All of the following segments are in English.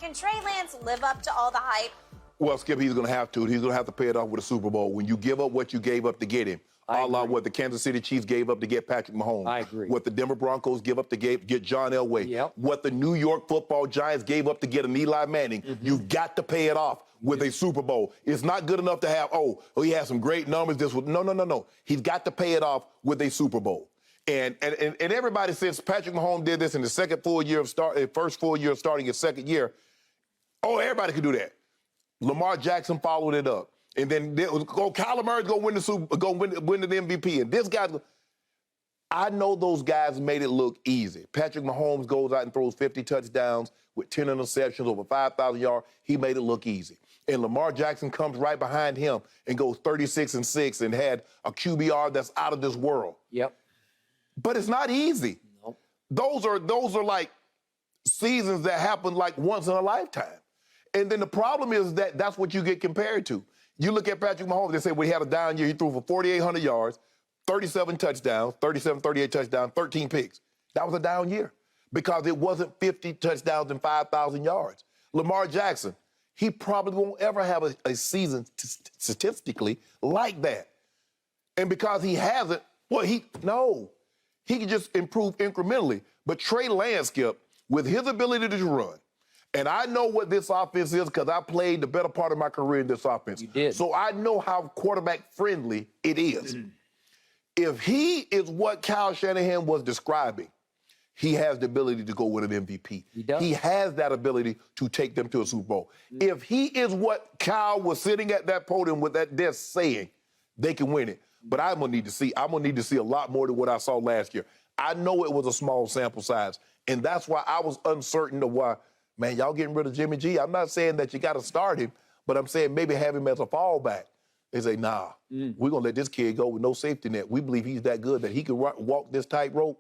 Can Trey Lance live up to all the hype? Well, Skip, he's going to have to. He's going to have to pay it off with a Super Bowl. When you give up what you gave up to get him, a la what the Kansas City Chiefs gave up to get Patrick Mahomes. I agree. What the Denver Broncos give up to get John Elway. Yep. What the New York Football Giants gave up to get an Eli Manning. You've got to pay it off with a Super Bowl. It's not good enough to have, he has some great numbers. No. He's got to pay it off with a Super Bowl. And everybody says Patrick Mahomes did this in the first full year of starting his second year. Oh, everybody could do that. Lamar Jackson followed it up. And then Kyler Murray's going to win the MVP. And this guy, I know those guys made it look easy. Patrick Mahomes goes out and throws 50 touchdowns with 10 interceptions, over 5,000 yards. He made it look easy. And Lamar Jackson comes right behind him and goes 36-6 and had a QBR that's out of this world. Yep. But it's not easy. Nope. Those are like seasons that happen like once in a lifetime. And then the problem is that that's what you get compared to. You look at Patrick Mahomes, they say, well, he had a down year. He threw for 4,800 yards, 37 touchdowns, 38 touchdowns, 13 picks. That was a down year because it wasn't 50 touchdowns and 5,000 yards. Lamar Jackson, he probably won't ever have a season statistically like that. And because he hasn't, he can just improve incrementally. But Trey Lance, Skip, with his ability to run, and I know what this offense is because I played the better part of my career in this offense. You did. So I know how quarterback-friendly it is. If he is what Kyle Shanahan was describing, he has the ability to go win an MVP. He does. He has that ability to take them to a Super Bowl. If he is what Kyle was sitting at that podium with that desk saying, they can win it. But I'm gonna need to see a lot more than what I saw last year. I know it was a small sample size, and that's why I was uncertain of why, man, y'all getting rid of Jimmy G. I'm not saying that you got to start him, but I'm saying maybe have him as a fallback. They say, nah, we're going to let this kid go with no safety net. We believe he's that good that he can walk this tightrope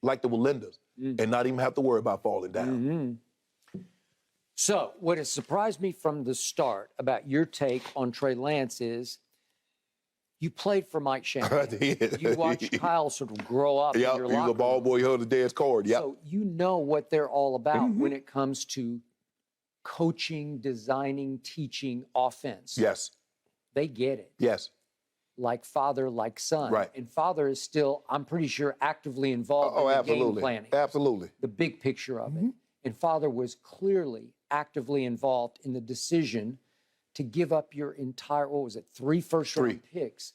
like the Wallendas and not even have to worry about falling down. So what has surprised me from the start about your take on Trey Lance is you played for Mike Shanahan. You watched Kyle sort of grow up in your locker room. He was a ball boy, he held the dance card. So you know what they're all about when it comes to coaching, designing, teaching offense. Yes. They get it. Yes. Like father, like son. Right. And father is still, I'm pretty sure, actively involved in the absolutely. game planning. Absolutely. The big picture of it. And father was clearly actively involved in the decision to give up your entire, 3 first-round picks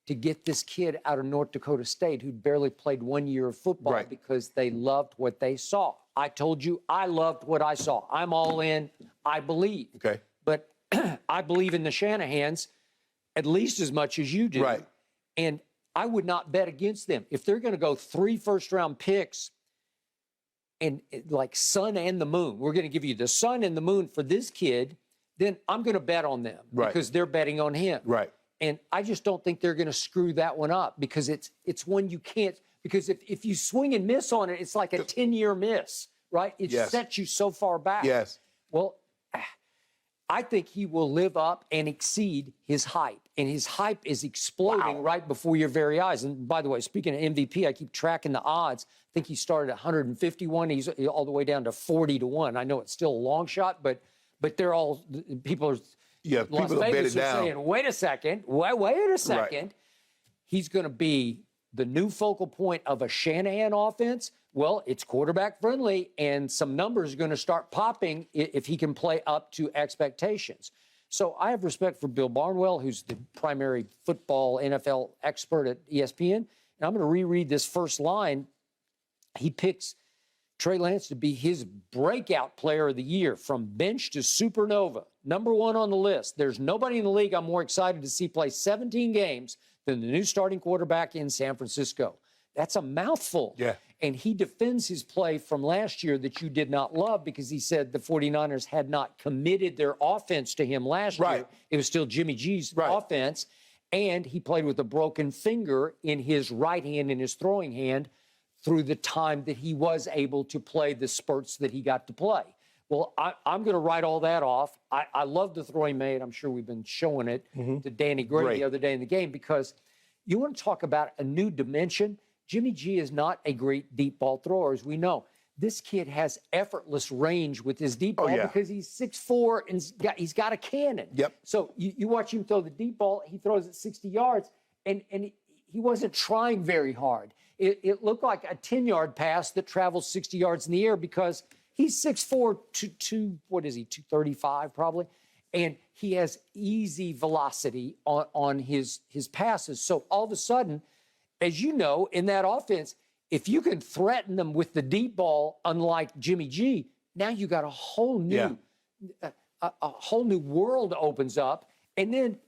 to get this kid out of North Dakota State who'd barely played 1 year of football because they loved what they saw. I told you I loved what I saw. I'm all in. I believe. Okay. But I believe in the Shanahans at least as much as you do. Right. And I would not bet against them. If they're going to go 3 first-round picks and like sun and the moon, we're going to give you the sun and the moon for this kid, then I'm going to bet on them because they're betting on him. Right. And I just don't think they're going to screw that one up because it's one you can't, because if you swing and miss on it, it's like a 10-year miss, right? It sets you so far back. Yes. Well, I think he will live up and exceed his hype. And his hype is exploding right before your very eyes. And by the way, speaking of MVP, I keep tracking the odds. I think he started at 151. He's all the way down to 40-1. I know it's still a long shot, but they're all, people are, Las Vegas are saying, wait a second. Right. He's going to be the new focal point of a Shanahan offense. Well, it's quarterback friendly, and some numbers are going to start popping if he can play up to expectations. So I have respect for Bill Barnwell, who's the primary football NFL expert at ESPN. And I'm going to reread this first line. He picks Trey Lance to be his breakout player of the year, from bench to supernova. #1 on the list. There's nobody in the league I'm more excited to see play 17 games than the new starting quarterback in San Francisco. That's a mouthful. Yeah. And he defends his play from last year that you did not love because he said the 49ers had not committed their offense to him last year. It was still Jimmy G's offense. And he played with a broken finger in his right hand, in his throwing hand, through the time that he was able to play the spurts that he got to play. Well, I'm going to write all that off. I love the throw he made. I'm sure we've been showing it to Danny Gray the other day in the game, because you want to talk about a new dimension. Jimmy G is not a great deep ball thrower, as we know. this kid has effortless range with his deep ball because he's 6'4" and he's got a cannon. Yep. So you watch him throw the deep ball, he throws it 60 yards, and he wasn't trying very hard. It looked like a 10-yard pass that travels 60 yards in the air because he's 6'4", what is he, 235 probably, and he has easy velocity on his passes. So all of a sudden, as you know, in that offense, if you can threaten them with the deep ball, unlike Jimmy G, now you got a whole new, a whole new world opens up. And then,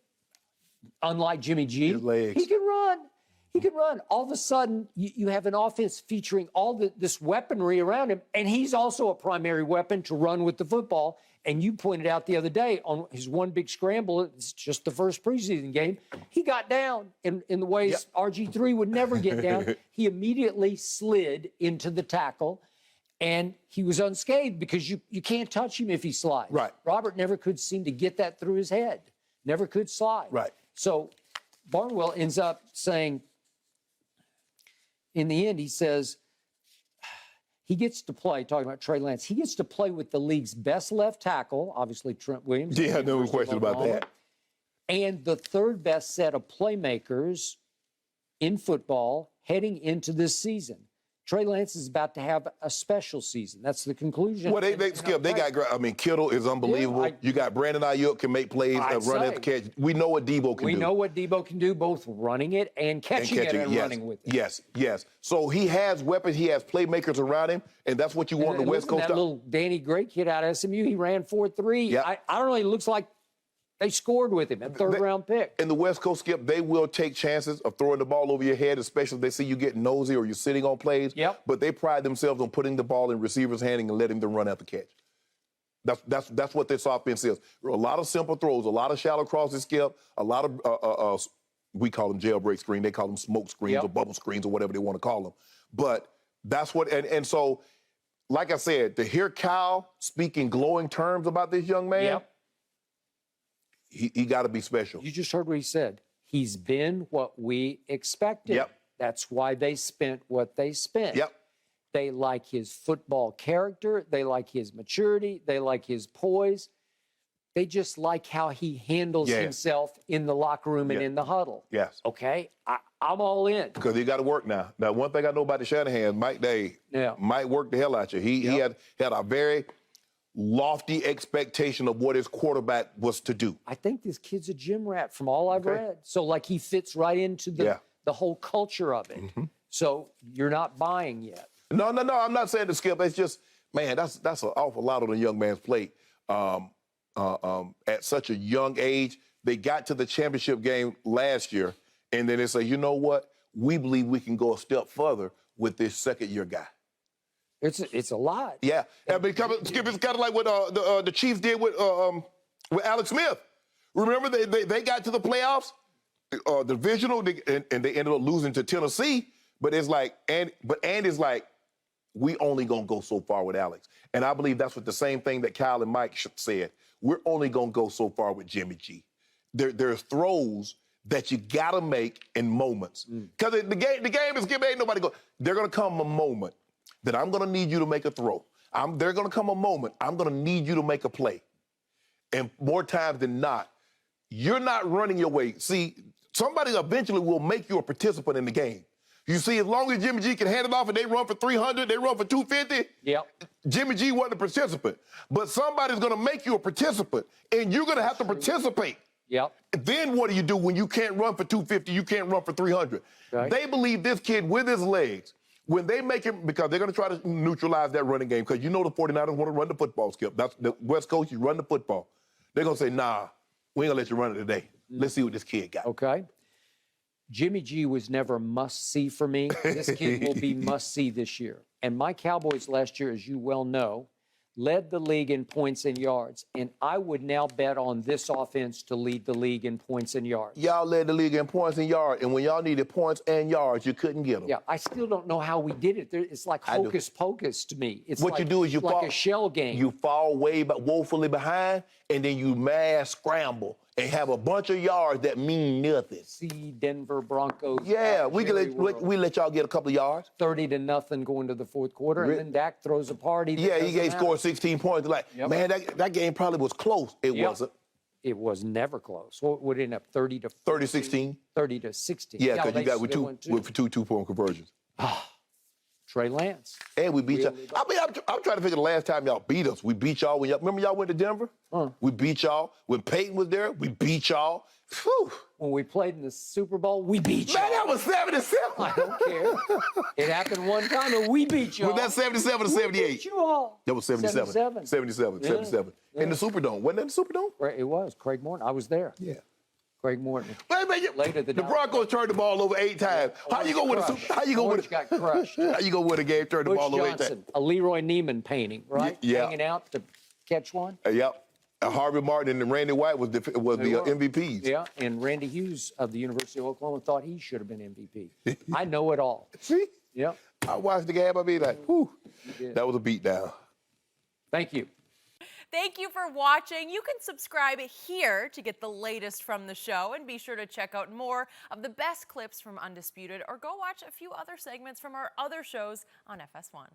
unlike Jimmy G, he can run. He can run. All of a sudden, you have an offense featuring all this weaponry around him, and he's also a primary weapon to run with the football. And you pointed out the other day on his one big scramble, it's just the first preseason game, he got down in the ways RG3 would never get down. He immediately slid into the tackle, and he was unscathed because you can't touch him if he slides. Right. Robert never could seem to get that through his head, never could slide. Right. So Barnwell ends up saying, in the end, he says, he gets to play, talking about Trey Lance, he gets to play with the league's best left tackle, obviously Trent Williams. Yeah, no question about that. And the third best set of playmakers in football heading into this season. Trey Lance is about to have a special season. That's the conclusion. Well, Skip, they got, I mean, Kittle is unbelievable. You got Brandon Ayuk can make plays, run at the catch. We know what Debo can do. We know what Debo can do, both running it and catching it and running with it. Yes. So he has weapons. He has playmakers around him, and that's what you want in the West Coast. That little Danny Gray kid out of SMU, he ran 4.3. Yep. I don't know, he looks like they scored with him, a third-round pick. In the West Coast, Skip, they will take chances of throwing the ball over your head, especially if they see you getting nosy or you're sitting on plays. Yep. But they pride themselves on putting the ball in receivers' hands and letting them run at the catch. That's what this offense is. A lot of simple throws, a lot of shallow crosses, Skip, a lot of we call them jailbreak screen. They call them smoke screens or bubble screens or whatever they want to call them. But that's what, and so, like I said, to hear Kyle speaking glowing terms about this young man, he got to be special. You just heard what he said. He's been what we expected. Yep. That's why they spent what they spent. Yep. They like his football character. They like his maturity. They like his poise. They just like how he handles himself in the locker room and in the huddle. Yes. Okay? I'm all in. Because he got to work now. Now, one thing I know about the Shanahan, Mike Day might work the hell out you. He had a very lofty expectation of what his quarterback was to do. I think this kid's a gym rat from all I've read. So, like, he fits right into the whole culture of it. So, you're not buying yet. No, I'm not saying to Skip. It's just, man, that's an awful lot on a young man's plate. At such a young age, they got to the championship game last year, and then they say, you know what? We believe we can go a step further with this second-year guy. It's a lot. Yeah. I mean, Skip, it's kind of like what the Chiefs did with Alex Smith. Remember, they got to the playoffs, divisional, and they ended up losing to Tennessee. But it's like, Andy's like, we only gonna go so far with Alex. And I believe that's what the same thing that Kyle and Mike said. We're only gonna go so far with Jimmy G. There's throws that you gotta make in moments. Because the game is ain't nobody go. They're gonna come a moment that I'm going to need you to make a throw. There's going to come a moment I'm going to need you to make a play. And more times than not, you're not running your way. See, somebody eventually will make you a participant in the game. You see, as long as Jimmy G can hand it off and they run for 300, they run for 250, Jimmy G wasn't a participant. But somebody's going to make you a participant, and you're going to have to participate. Then what do you do when you can't run for 250, you can't run for 300? They believe this kid with his legs, when they make him, because they're going to try to neutralize that running game, because you know the 49ers want to run the football, Skip. That's the West Coast, you run the football. They're going to say, nah, we ain't going to let you run it today. Let's see what this kid got. Okay. Jimmy G was never must-see for me. This kid will be must-see this year. And my Cowboys last year, as you well know, led the league in points and yards. And I would now bet on this offense to lead the league in points and yards. Y'all led the league in points and yards, and when y'all needed points and yards, you couldn't get them. Yeah, I still don't know how we did it. It's like hocus pocus to me. It's what like, you do is you like fall, a shell game. You fall woefully behind, and then you mass scramble, and have a bunch of yards that mean nothing. See Denver Broncos. Yeah, we let y'all get a couple of yards. 30-0 going to the fourth quarter, and then Dak throws a party. Yeah, he scored 16 points. Like, man, that game probably was close. It wasn't. It was never close. What would it end up? 30-16. 30-16. Yeah, because you got with two two-point conversions. Trey Lance. And we beat y'all. I mean, I'm trying to figure the last time y'all beat us. We beat y'all remember y'all went to Denver? We beat y'all. When Peyton was there, we beat y'all. Whew. When we played in the Super Bowl, we beat y'all. Man, that was 77. I don't care. It happened one time and we beat y'all. Was that 77 or 78? We beat you all. That was 77. 77. Yeah. In the Superdome. Wasn't that the Superdome? It was. Craig Morton. I was there. Yeah. Craig Morton. Man, the Broncos turned the ball over 8 times. How you gonna win a Super? How you gonna win? Got crushed. How you gonna win a game? Turn the ball over 8 times. A Leroy Neiman painting, right? Yeah. Hanging out to catch one. Yep. Harvey Martin and Randy White was the MVPs. Yeah, and Randy Hughes of the University of Oklahoma thought he should have been MVP. I know it all. See? Yep. I watched the game. I be like, whew, that was a beatdown. Thank you. Thank you for watching. You can subscribe here to get the latest from the show, and be sure to check out more of the best clips from Undisputed, or go watch a few other segments from our other shows on FS1.